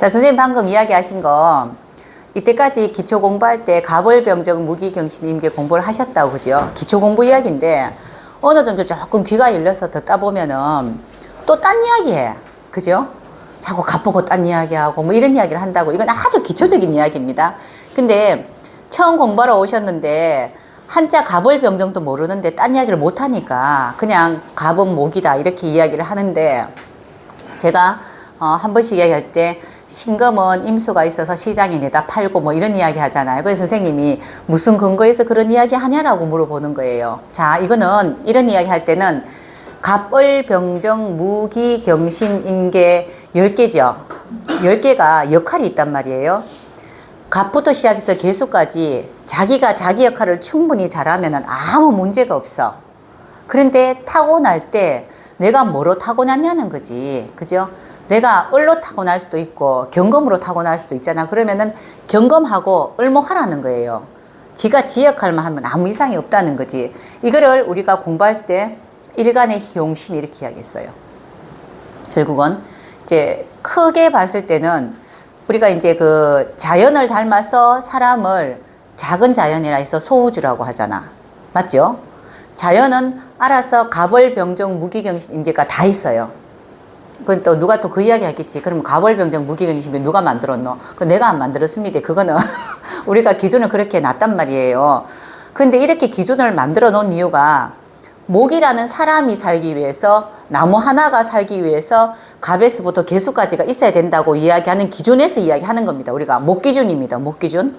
자, 선생님 방금 이야기하신 거 이때까지 기초 공부할 때 가벌병정 무기경신 임계 공부를 하셨다고 그죠? 기초 공부 이야기인데 어느 정도 조금 귀가 열려서 듣다 보면은 또 딴 이야기 해. 그죠? 자꾸 갑보고 딴 이야기하고 뭐 이런 이야기를 한다고. 이건 아주 기초적인 이야기입니다. 근데 처음 공부하러 오셨는데 한자 가벌병정도 모르는데 딴 이야기를 못하니까 그냥 갑은 목이다 이렇게 이야기를 하는데 제가 한 번씩 이야기할 때 신금은 임수가 있어서 시장에 내다 팔고 뭐 이런 이야기 하잖아요. 그래서 선생님이 무슨 근거에서 그런 이야기 하냐라고 물어보는 거예요. 자, 이거는 이런 이야기 할 때는 갑을병정 무기경신 임계 10개죠. 10개가 역할이 있단 말이에요. 갑부터 시작해서 개수까지 자기가 자기 역할을 충분히 잘하면 아무 문제가 없어. 그런데 타고날 때 내가 뭐로 타고났냐는 거지. 그죠? 내가 을로 타고날 수도 있고 경금으로 타고날 수도 있잖아. 그러면은 경금하고 을목하라는 거예요. 지가 지 역할만 하면 아무 이상이 없다는 거지. 이거를 우리가 공부할 때 일간의 희용신 이렇게 이야기했어요. 결국은 이제 크게 봤을 때는 우리가 이제 그 자연을 닮아서 사람을 작은 자연이라 해서 소우주라고 하잖아. 맞죠? 자연은 알아서 가벌병정 무기경신 임계가 다 있어요. 그건 또 누가 또 그 이야기 하겠지. 그럼 가벌병정 무기경신 임계 누가 만들었노? 그건 내가 안 만들었습니다. 그거는 우리가 기준을 그렇게 놨단 말이에요. 근데 이렇게 기준을 만들어 놓은 이유가 목이라는 사람이 살기 위해서 나무 하나가 살기 위해서 갑에서부터 개수까지가 있어야 된다고 이야기하는 기준에서 이야기하는 겁니다. 우리가 목 기준입니다. 목 기준.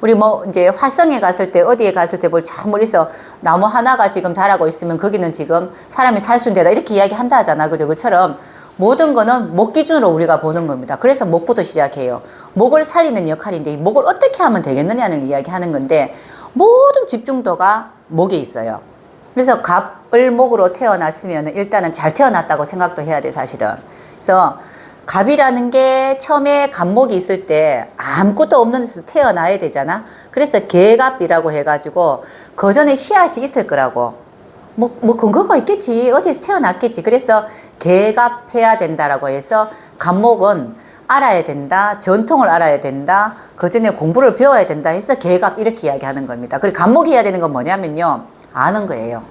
우리 뭐 이제 화성에 갔을 때 어디에 갔을 때 뭘 저 멀리서 나무 하나가 지금 자라고 있으면 거기는 지금 사람이 살 수 있는 데다 이렇게 이야기한다 하잖아. 그죠? 그처럼 모든 거는 목 기준으로 우리가 보는 겁니다. 그래서 목부터 시작해요. 목을 살리는 역할인데 이 목을 어떻게 하면 되겠느냐는 이야기하는 건데 모든 집중도가 목에 있어요. 그래서 갑을목으로 태어났으면 일단은 잘 태어났다고 생각도 해야 돼, 사실은. 그래서 갑이라는 게 처음에 갑목이 있을 때 아무것도 없는 데서 태어나야 되잖아. 그래서 개갑이라고 해가지고 그 전에 씨앗이 있을 거라고. 뭐 근거가 있겠지. 어디서 태어났겠지. 그래서 개갑해야 된다라고 해서 갑목은 알아야 된다. 전통을 알아야 된다. 그 전에 공부를 배워야 된다 해서 개갑 이렇게 이야기하는 겁니다. 그리고 갑목이 해야 되는 건 뭐냐면요. 아는 거예요.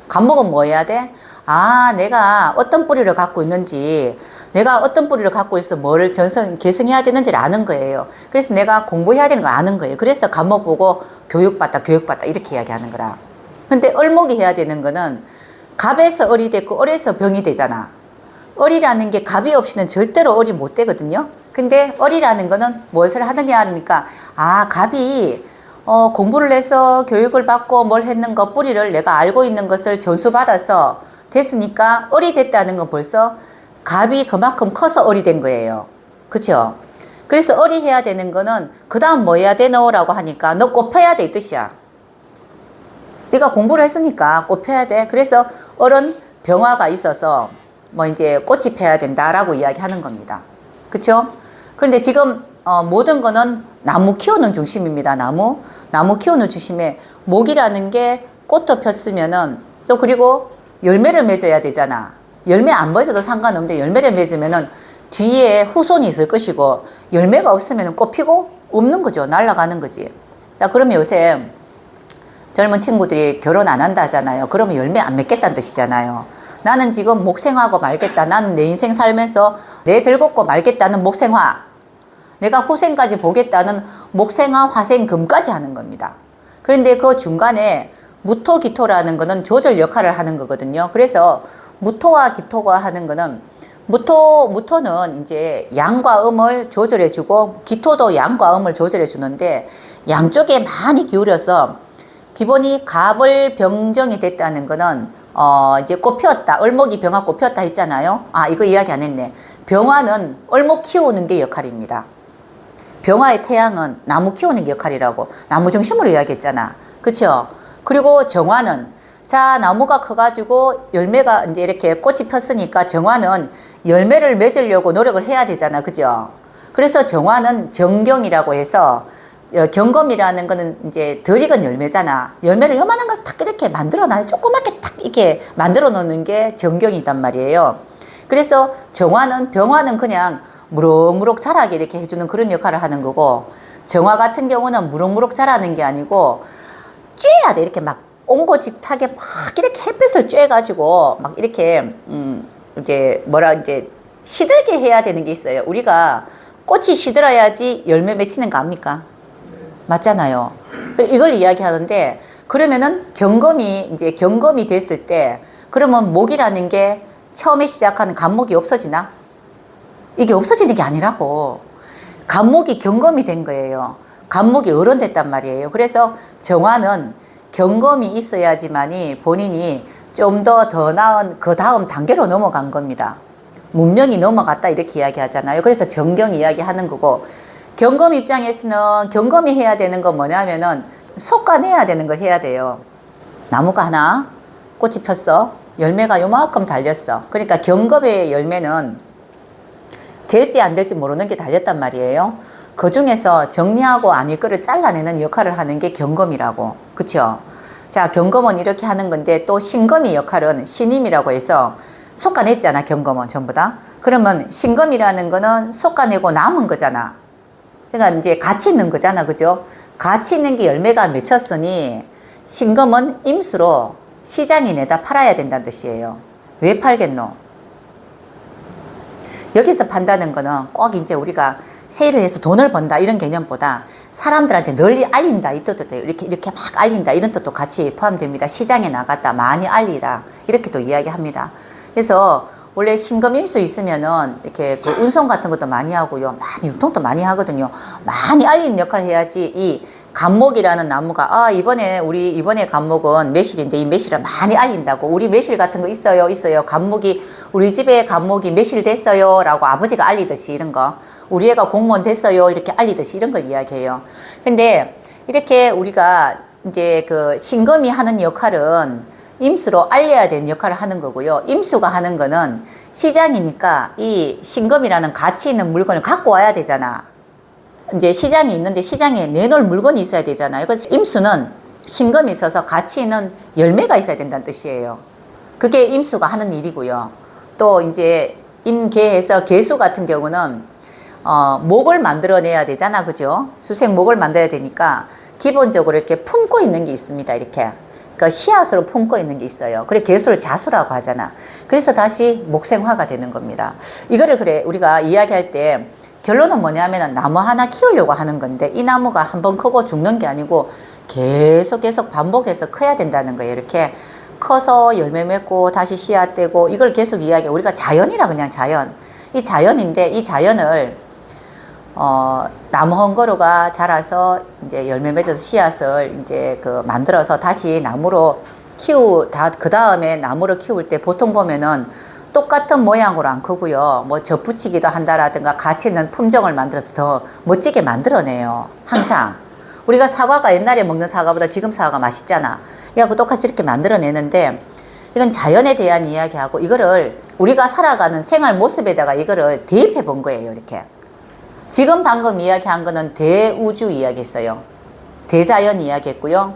갑목은 뭐 해야 돼? 아, 내가 어떤 뿌리를 갖고 있는지, 내가 어떤 뿌리를 갖고 있어 뭐를 계승해야 되는지를 아는 거예요. 그래서 내가 공부해야 되는 거 아는 거예요. 그래서 갑목 보고 교육받다 이렇게 이야기하는 거라. 근데 을목이 해야 되는 거는 갑에서 을이 됐고 을에서 병이 되잖아. 을이라는 게 갑이 없이는 절대로 을이 못 되거든요. 근데 을이라는 거는 무엇을 하느냐 하니까 아, 갑이 공부를 해서 교육을 받고 뭘 했는 거 뿌리를 내가 알고 있는 것을 전수받아서 됐으니까 을이 됐다는 건 벌써 갑이 그만큼 커서 을이 된 거예요. 그쵸? 그래서 을이 해야 되는 거는 그 다음 뭐 해야 되노? 라고 하니까 너 꽃펴야 돼 이 뜻이야. 네가 공부를 했으니까 꽃 펴야 돼. 그래서 을은 병화가 있어서 뭐 이제 꽃이 펴야 된다라고 이야기하는 겁니다. 그쵸? 그런데 지금 모든 거는 나무 키우는 중심입니다. 나무 키우는 중심에 목이라는 게 꽃도 폈으면은 또 그리고 열매를 맺어야 되잖아. 열매 안 맺어도 상관없는데 열매를 맺으면은 뒤에 후손이 있을 것이고 열매가 없으면 꽃 피고 없는 거죠. 날아가는 거지. 자, 그러면 요새 젊은 친구들이 결혼 안 한다 하잖아요. 그러면 열매 안 맺겠다는 뜻이잖아요. 나는 지금 목생하고 말겠다. 나는 내 인생 살면서 내 즐겁고 말겠다는 목생화. 내가 후생까지 보겠다는 목생화, 화생, 금까지 하는 겁니다. 그런데 그 중간에 무토, 기토라는 거는 조절 역할을 하는 거거든요. 그래서 무토와 기토가 하는 거는 무토는 이제 양과 음을 조절해 주고 기토도 양과 음을 조절해 주는데 양쪽에 많이 기울여서 기본이 갑을 병정이 됐다는 거는 이제 꽃 피웠다. 을목이 병화 꽃 피웠다 했잖아요. 아, 이거 이야기 안 했네. 병화는 을목 키우는 게 역할입니다. 병화의 태양은 나무 키우는 게 역할이라고 나무 중심으로 이야기했잖아. 그쵸? 그리고 정화는 자, 나무가 커가지고 열매가 이제 이렇게 꽃이 폈으니까 정화는 열매를 맺으려고 노력을 해야 되잖아. 그죠? 그래서 정화는 정경이라고 해서 경검이라는 거는 이제 덜 익은 열매잖아. 열매를 요만한 걸 탁 이렇게 만들어 놔요. 조그맣게 탁 이렇게 만들어 놓는 게 정경이단 말이에요. 그래서 정화는 병화는 그냥 무럭무럭 자라게 이렇게 해주는 그런 역할을 하는 거고, 정화 같은 경우는 무럭무럭 자라는 게 아니고 쬐야 돼. 이렇게 막 옹고집탁에 막 이렇게 햇빛을 쬐가지고 막 이렇게 이제 이제 시들게 해야 되는 게 있어요. 우리가 꽃이 시들어야지 열매 맺히는 거 압니까? 맞잖아요. 이걸 이야기하는데, 그러면은 경검이 됐을 때, 그러면 목이라는 게 처음에 시작하는 간목이 없어지나? 이게 없어지는 게 아니라고. 간목이 경검이 된 거예요. 간목이 어른됐단 말이에요. 그래서 정화는 경검이 있어야지만이 본인이 좀 더 나은 그 다음 단계로 넘어간 겁니다. 문명이 넘어갔다 이렇게 이야기하잖아요. 그래서 정경 이야기하는 거고, 경검 입장에서는 경검이 해야 되는 건 뭐냐면은 솎아내야 되는 걸 해야 돼요. 나무가 하나 꽃이 폈어. 열매가 요만큼 달렸어. 그러니까 경검의 열매는 될지 안 될지 모르는 게 달렸단 말이에요. 그 중에서 정리하고 아닐 거를 잘라내는 역할을 하는 게 경검이라고. 그쵸? 자, 경검은 이렇게 하는 건데, 또 신검의 역할은 신임이라고 해서 솎아냈잖아, 경검은 전부 다. 그러면 신검이라는 거는 솎아내고 남은 거잖아. 그러니까 이제 가치 있는 거잖아, 그죠? 가치 있는 게 열매가 맺혔으니 신검은 임수로 시장에 내다 팔아야 된다는 뜻이에요. 왜 팔겠노? 여기서 판다는 거는 꼭 이제 우리가 세일을 해서 돈을 번다 이런 개념보다 사람들한테 널리 알린다 이 뜻도 돼요. 이렇게 막 알린다 이런 뜻도 같이 포함됩니다. 시장에 나갔다 많이 알리다 이렇게 또 이야기합니다. 그래서 원래 신검임수 있으면은 이렇게 그 운송 같은 것도 많이 하고요, 많이 유통도 많이 하거든요. 많이 알리는 역할을 해야지 이 간목이라는 나무가 우리 이번에 간목은 매실인데 이 매실을 많이 알린다고, 우리 매실 같은 거 있어요 간목이 우리 집에 간목이 매실 됐어요 라고 아버지가 알리듯이 이런 거, 우리 애가 공무원 됐어요 이렇게 알리듯이 이런 걸 이야기해요. 근데 이렇게 우리가 이제 그 신검이 하는 역할은 임수로 알려야 되는 역할을 하는 거고요. 임수가 하는 거는 시장이니까 이 신검이라는 가치 있는 물건을 갖고 와야 되잖아. 이제 시장이 있는데 시장에 내놓을 물건이 있어야 되잖아요. 그래서 임수는 신검이 있어서 가치 있는 열매가 있어야 된다는 뜻이에요. 그게 임수가 하는 일이고요. 또 이제 임계에서 계수 같은 경우는 목을 만들어내야 되잖아, 그죠? 수생목을 만들어야 되니까 기본적으로 이렇게 품고 있는 게 있습니다. 이렇게. 그 씨앗으로 품고 있는 게 있어요. 그래 계수를 자수라고 하잖아. 그래서 다시 목생화가 되는 겁니다. 이거를 그래 우리가 이야기할 때 결론은 뭐냐면은 나무 하나 키우려고 하는 건데, 이 나무가 한번 크고 죽는 게 아니고 계속 반복해서 커야 된다는 거예요. 이렇게 커서 열매 맺고 다시 씨앗 되고, 이걸 계속 이야기해. 우리가 자연이라 그냥 자연. 이 자연인데 이 자연을 나무 헝거루가 자라서 이제 열매 맺어서 씨앗을 이제 그 만들어서 다시 나무로 그 다음에 나무를 키울 때 보통 보면은 똑같은 모양으로 안 크고요. 뭐 접붙이기도 한다라든가 가치 있는 품종을 만들어서 더 멋지게 만들어내요. 항상. 우리가 사과가 옛날에 먹는 사과보다 지금 사과가 맛있잖아. 그래갖고 똑같이 이렇게 만들어내는데, 이건 자연에 대한 이야기하고 이거를 우리가 살아가는 생활 모습에다가 이거를 대입해 본 거예요. 이렇게. 지금 방금 이야기한 거는 대우주 이야기했어요. 대자연 이야기했고요.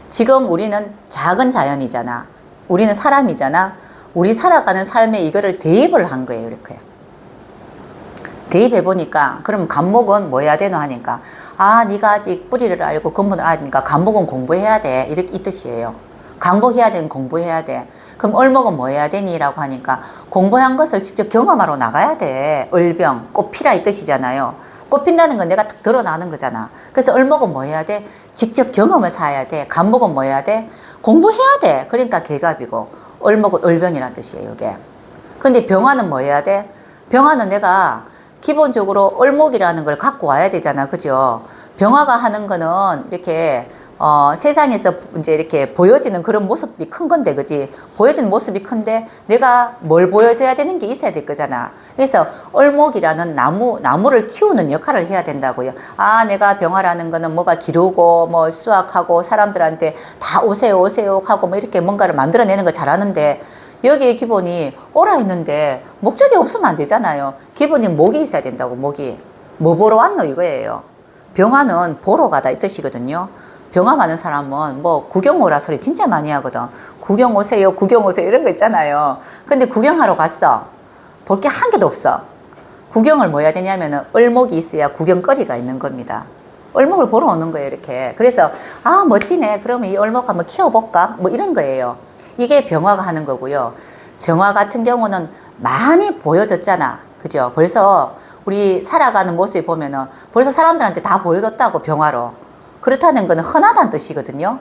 지금 우리는 작은 자연이잖아. 우리는 사람이잖아. 우리 살아가는 삶에 이거를 대입을 한 거예요. 이렇게. 대입해 보니까, 그럼 간목은 뭐 해야 되노 하니까, 네가 아직 뿌리를 알고 근본을 아니까 간목은 공부해야 돼. 이 뜻이에요. 강복해야 되는 공부해야 돼. 그럼 얼목은 뭐 해야 되니? 라고 하니까 공부한 것을 직접 경험하러 나가야 돼. 얼병, 꽃 피라 이 뜻이잖아요. 꽃 핀다는 건 내가 딱 드러나는 거잖아. 그래서 얼목은 뭐 해야 돼? 직접 경험을 사야 돼. 간목은 뭐 해야 돼? 공부해야 돼. 그러니까 개갑이고, 얼목은 얼병이라는 뜻이에요, 이게. 근데 병화는 뭐 해야 돼? 병화는 내가 기본적으로 얼목이라는 걸 갖고 와야 되잖아. 그죠? 병화가 하는 거는 이렇게 세상에서 이제 이렇게 보여지는 그런 모습이 큰 건데, 그지? 보여지는 모습이 큰데 내가 뭘 보여줘야 되는 게 있어야 될 거잖아. 그래서 얼목이라는 나무를 키우는 역할을 해야 된다고요. 내가 병화라는 거는 뭐가 기르고 뭐 수확하고 사람들한테 다 오세요 하고 뭐 이렇게 뭔가를 만들어내는 걸 잘하는데, 여기에 기본이 오라 했는데 목적이 없으면 안 되잖아요. 기본이 목이 있어야 된다고. 목이. 뭐 보러 왔노 이거예요. 병화는 보러 가다 이 뜻이거든요. 병화 많은 사람은 뭐 구경 오라 소리 진짜 많이 하거든. 구경 오세요 이런 거 있잖아요. 근데 구경하러 갔어. 볼 게 한 개도 없어. 구경을 뭐 해야 되냐면은 을목이 있어야 구경거리가 있는 겁니다. 을목을 보러 오는 거예요, 이렇게. 그래서, 아, 멋지네. 그러면 이 을목 한번 키워볼까? 뭐 이런 거예요. 이게 병화가 하는 거고요. 정화 같은 경우는 많이 보여졌잖아. 그죠? 벌써 우리 살아가는 모습을 보면은 벌써 사람들한테 다 보여줬다고, 병화로. 그렇다는 거는 흔하다는 뜻이거든요.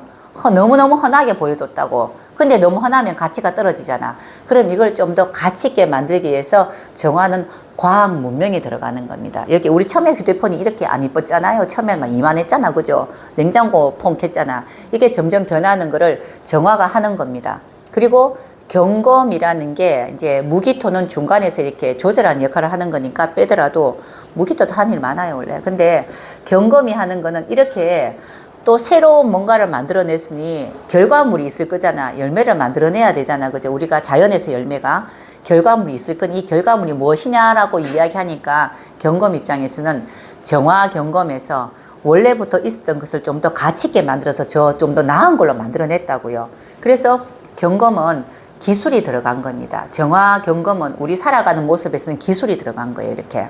너무너무 흔하게 보여줬다고. 근데 너무 흔하면 가치가 떨어지잖아. 그럼 이걸 좀 더 가치 있게 만들기 위해서 정화는 과학 문명이 들어가는 겁니다. 여기 우리 처음에 휴대폰이 이렇게 안 이뻤잖아요. 처음에 막 이만했잖아. 그죠? 냉장고 폰했잖아. 이게 점점 변하는 거를 정화가 하는 겁니다. 그리고 경검이라는 게 이제 무기토는 중간에서 이렇게 조절하는 역할을 하는 거니까 빼더라도 무기토도 한 일 많아요, 원래. 근데 경검이 하는 거는 이렇게 또 새로운 뭔가를 만들어냈으니 결과물이 있을 거잖아. 열매를 만들어내야 되잖아. 그죠? 우리가 자연에서 열매가 결과물이 있을 건 이 결과물이 무엇이냐라고 이야기하니까 경검 입장에서는 정화 경검에서 원래부터 있었던 것을 좀 더 가치 있게 만들어서 좀 더 나은 걸로 만들어냈다고요. 그래서 경검은 기술이 들어간 겁니다. 정화 경검은 우리 살아가는 모습에서는 기술이 들어간 거예요. 이렇게.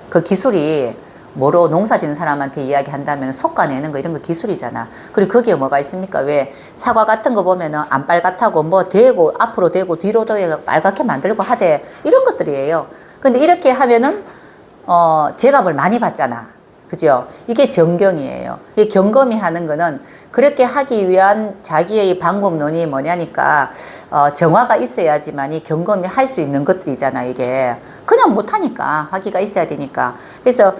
그 기술이 뭐로 농사 짓는 사람한테 이야기한다면 솎아내는 거 이런 거 기술이잖아. 그리고 거기에 뭐가 있습니까? 왜 사과 같은 거 보면은 안 빨갛다고 뭐 대고 앞으로 대고 뒤로 대고 빨갛게 만들고 하대. 이런 것들이에요. 근데 이렇게 하면은 제값을 많이 받잖아. 그죠? 이게 정경이에요. 이 경검이 하는 거는 그렇게 하기 위한 자기의 방법론이 뭐냐니까 정화가 있어야지만이 경검이 할 수 있는 것들이잖아. 이게 그냥 못하니까 화기가 있어야 되니까. 그래서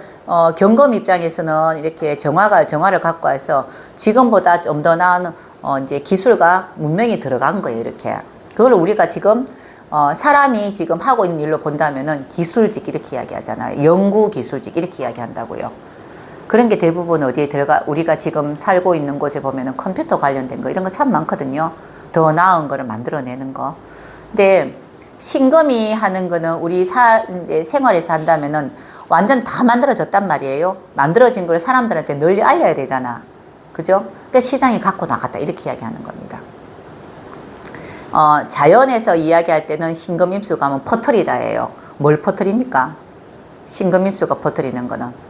경검 입장에서는 이렇게 정화를 갖고 와서 지금보다 좀 더 나은 이제 기술과 문명이 들어간 거예요. 이렇게 그걸 우리가 지금 사람이 지금 하고 있는 일로 본다면은 기술직 이렇게 이야기하잖아요. 연구 기술직 이렇게 이야기한다고요. 그런 게 대부분 어디에 우리가 지금 살고 있는 곳에 보면은 컴퓨터 관련된 거 이런 거 참 많거든요. 더 나은 거를 만들어내는 거. 근데 신검이 하는 거는 우리 이제 생활에서 한다면은 완전 다 만들어졌단 말이에요. 만들어진 걸 사람들한테 널리 알려야 되잖아. 그죠? 그러니까 시장에 갖고 나갔다 이렇게 이야기하는 겁니다. 자연에서 이야기할 때는 신검임수 가면 퍼뜨리다예요. 뭘 퍼뜨립니까? 신검임수가 퍼뜨리는 거는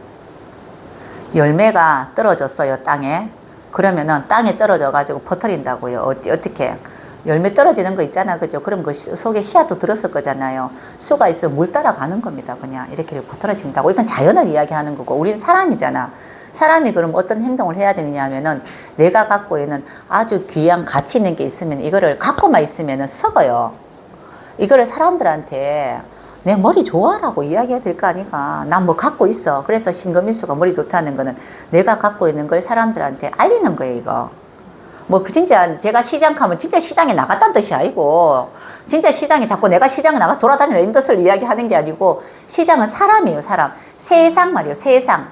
열매가 떨어졌어요, 땅에. 그러면은 땅에 떨어져 가지고 퍼뜨린다고요. 어떻게? 열매 떨어지는 거 있잖아. 그죠? 그럼 그 속에 씨앗도 들었을 거잖아요. 수가 있으면 물 따라가는 겁니다. 그냥 이렇게 퍼뜨려진다고. 이건 자연을 이야기하는 거고, 우리는 사람이잖아. 사람이 그럼 어떤 행동을 해야 되느냐 하면은 내가 갖고 있는 아주 귀한 가치 있는 게 있으면 이거를 갖고만 있으면은 썩어요. 이거를 사람들한테 내 머리 좋아라고 이야기해야 될 거 아니까. 난 뭐 갖고 있어. 그래서 신검임수가 머리 좋다는 거는 내가 갖고 있는 걸 사람들한테 알리는 거예요, 이거. 뭐, 진짜 제가 시장 가면 진짜 시장에 나갔다는 뜻이 아니고, 진짜 시장에 자꾸 내가 시장에 나가서 돌아다니는 이런 뜻을 이야기하는 게 아니고, 시장은 사람이에요, 사람. 세상 말이에요, 세상.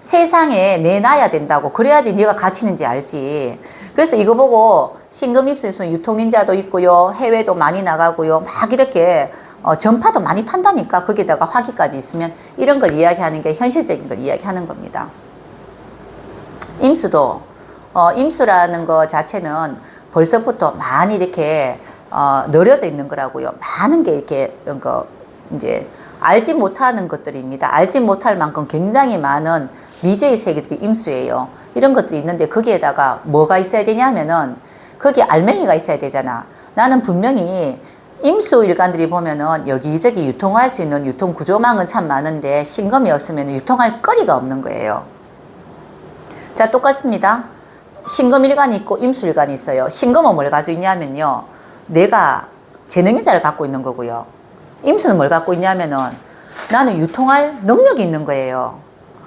세상에 내놔야 된다고. 그래야지 네가 가치 있는지 알지. 그래서 이거 보고 신검임수에서 유통인자도 있고요, 해외도 많이 나가고요, 막 이렇게 전파도 많이 탄다니까. 거기다가 화기까지 있으면 이런 걸 이야기하는 게 현실적인 걸 이야기하는 겁니다. 임수도 임수라는 거 자체는 벌써부터 많이 이렇게 늘어져 있는 거라고요. 많은 게 이렇게 이제 알지 못하는 것들입니다. 알지 못할 만큼 굉장히 많은 미지의 세계들이 임수예요. 이런 것들이 있는데 거기에다가 뭐가 있어야 되냐면은 거기에 알맹이가 있어야 되잖아. 나는 분명히 임수 일간들이 보면은 여기저기 유통할 수 있는 유통 구조망은 참 많은데 신검이 없으면 유통할 거리가 없는 거예요. 자, 똑같습니다. 신검 일간이 있고 임수 일간이 있어요. 신검은 뭘 가지고 있냐면요, 내가 재능인자를 갖고 있는 거고요. 임수는 뭘 갖고 있냐면은 나는 유통할 능력이 있는 거예요.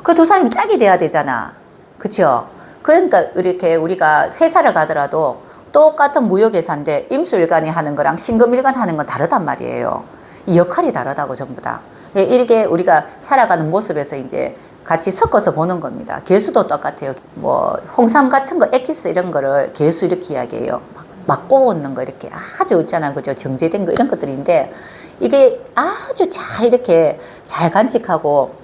그 두 사람이 짝이 돼야 되잖아. 그쵸? 그러니까 이렇게 우리가 회사를 가더라도 똑같은 무역회사인데 임수일간이 하는 거랑 신금일간 하는 건 다르단 말이에요. 이 역할이 다르다고 전부 다. 이렇게 우리가 살아가는 모습에서 이제 같이 섞어서 보는 겁니다. 개수도 똑같아요. 뭐 홍삼 같은 거 엑기스 이런 거를 개수 이렇게 이야기해요. 막 꼬는 거 이렇게 아주 있잖아. 그죠? 정제된 거 이런 것들인데 이게 아주 잘 이렇게 잘 간직하고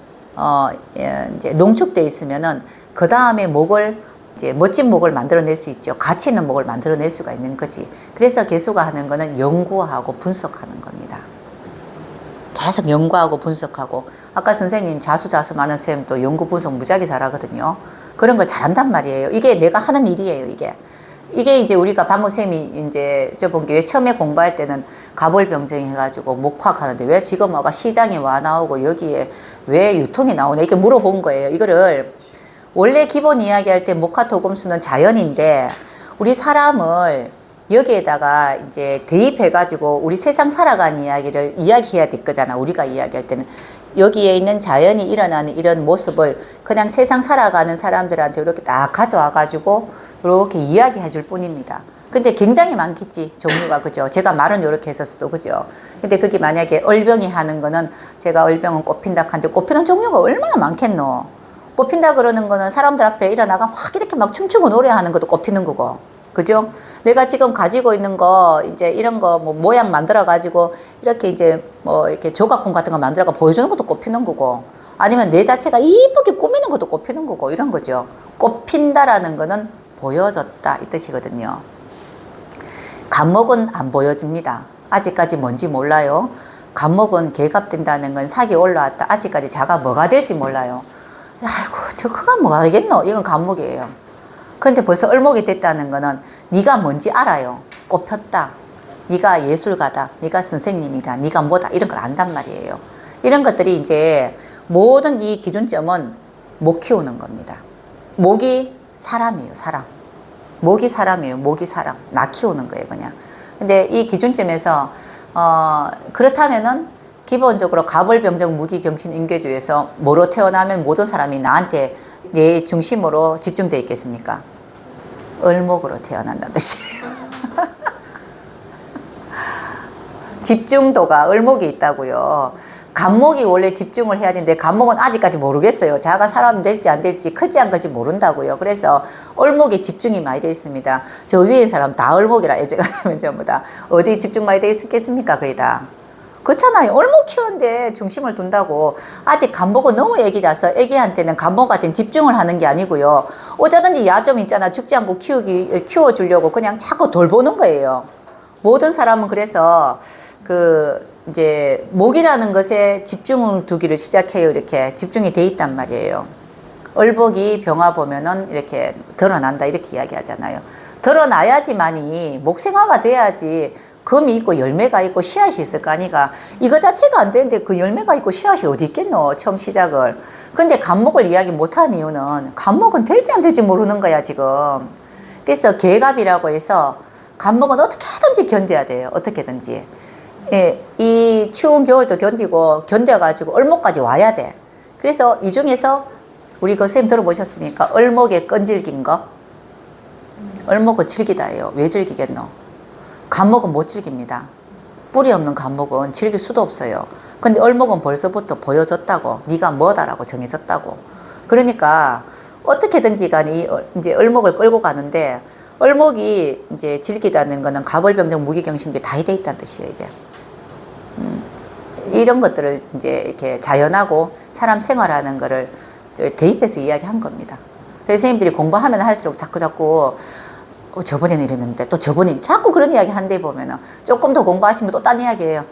이제 농축돼 있으면은 그 다음에 목을 이제 멋진 목을 만들어낼 수 있죠. 가치 있는 목을 만들어낼 수가 있는 거지. 그래서 개수가 하는 거는 연구하고 분석하는 겁니다. 계속 연구하고 분석하고 아까 선생님 자수 많은 쌤도 연구 분석 무지하게 잘하거든요. 그런 걸 잘한단 말이에요. 이게 내가 하는 일이에요. 이게 이제 우리가 방금 쌤이 이제 저번 기회에 처음에 공부할 때는 가벌병정 해가지고 목화하는데 왜 지금 뭐가 시장에 와 나오고 여기에 왜 유통이 나오냐 이렇게 물어본 거예요. 이거를 원래 기본 이야기할 때 목화토금수는 자연인데 우리 사람을 여기에다가 이제 대입해가지고 우리 세상 살아가는 이야기를 이야기해야 될 거잖아. 우리가 이야기할 때는 여기에 있는 자연이 일어나는 이런 모습을 그냥 세상 살아가는 사람들한테 이렇게 딱 가져와가지고 이렇게 이야기해 줄 뿐입니다. 근데 굉장히 많겠지 종류가 그죠. 제가 말은 이렇게 했었어도 그죠. 근데 그게 만약에 얼병이 하는 거는 제가 얼병은 꽃핀다 하는데 꽃피는 종류가 얼마나 많겠노. 꽃핀다 그러는 거는 사람들 앞에 일어나가 확 이렇게 막 춤추고 노래하는 것도 꽃피는 거고 그죠? 내가 지금 가지고 있는 거 이제 이런 거 뭐 모양 만들어 가지고 이렇게 이제 뭐 이렇게 조각품 같은 거 만들어가 보여주는 것도 꽃피는 거고 아니면 내 자체가 이쁘게 꾸미는 것도 꽃피는 거고 이런 거죠. 꽃핀다라는 거는 보여졌다 이 뜻이거든요. 감목은 안 보여집니다. 아직까지 뭔지 몰라요. 감목은 개갑된다는 건 sak이 올라왔다. 아직까지 자가 뭐가 될지 몰라요. 아이고 저 그가 뭐가 되겠노? 이건 감목이에요. 근데 벌써 을목이 됐다는 거는 네가 뭔지 알아요. 꽃폈다. 네가 예술가다. 네가 선생님이다. 네가 뭐다. 이런 걸 안단 말이에요. 이런 것들이 이제 모든 이 기준점은 목 키우는 겁니다. 목이 사람이에요. 사람. 목이 사람이에요. 목이 사람. 나 키우는 거예요. 그냥. 근데 이 기준점에서 그렇다면은 기본적으로 가벌병정 무기경신 임계주에서 뭐로 태어나면 모든 사람이 나한테 내 중심으로 집중되어 있겠습니까? 을목으로 태어난다는 뜻이에요. 집중도가 을목이 있다고요. 간목이 원래 집중을 해야 되는데 간목은 아직까지 모르겠어요. 자가 사람 될지 안 될지 클지 안 클지 모른다고요. 그래서 을목에 집중이 많이 되어 있습니다. 저 위에 사람 다 을목이라 제가 하면 전부 다 어디 집중 많이 되어 있겠습니까? 거의 다. 그렇잖아요. 을목 키우는데 중심을 둔다고. 아직 간목은 너무 애기라서 애기한테는 간목 같은 집중을 하는 게 아니고요. 어쩌든지 야 좀 있잖아. 죽지 않고 키워주려고 그냥 자꾸 돌보는 거예요. 모든 사람은 그래서 이제 목이라는 것에 집중을 두기를 시작해요. 이렇게 집중이 돼 있단 말이에요. 을복이 병화 보면은 이렇게 드러난다. 이렇게 이야기하잖아요. 드러나야지만이 목생화가 돼야지 금이 있고 열매가 있고 씨앗이 있을 거 아니가. 이거 자체가 안 되는데 그 열매가 있고 씨앗이 어디 있겠노 처음 시작을. 근데 간목을 이야기 못하는 이유는 간목은 될지 안 될지 모르는 거야 지금. 그래서 개갑이라고 해서 간목은 어떻게든지 견뎌야 돼요. 어떻게든지. 예, 이 추운 겨울도 견뎌가지고 을목까지 와야 돼. 그래서 이 중에서 우리 그 선생님 들어보셨습니까? 을목의 끈질긴 거. 을목은 질기다예요. 왜 질기겠노? 간목은 못 즐깁니다. 뿌리 없는 간목은 즐길 수도 없어요. 근데 을목은 벌써부터 보여졌다고. 네가 뭐다라고 정해졌다고. 그러니까 어떻게든지 간에 이제 을목을 끌고 가는데 을목이 이제 즐기다는 거는 가벌병정 무기경신비 다 돼 있다는 뜻이에요. 이게. 이런 것들을 이제 이렇게 자연하고 사람 생활하는 거를 대입해서 이야기한 겁니다. 그래서 선생님들이 공부하면 할수록 자꾸 저번에는 이랬는데 또 저번에 자꾸 그런 이야기 한데 보면은 조금 더 공부하시면 또 딴 이야기예요.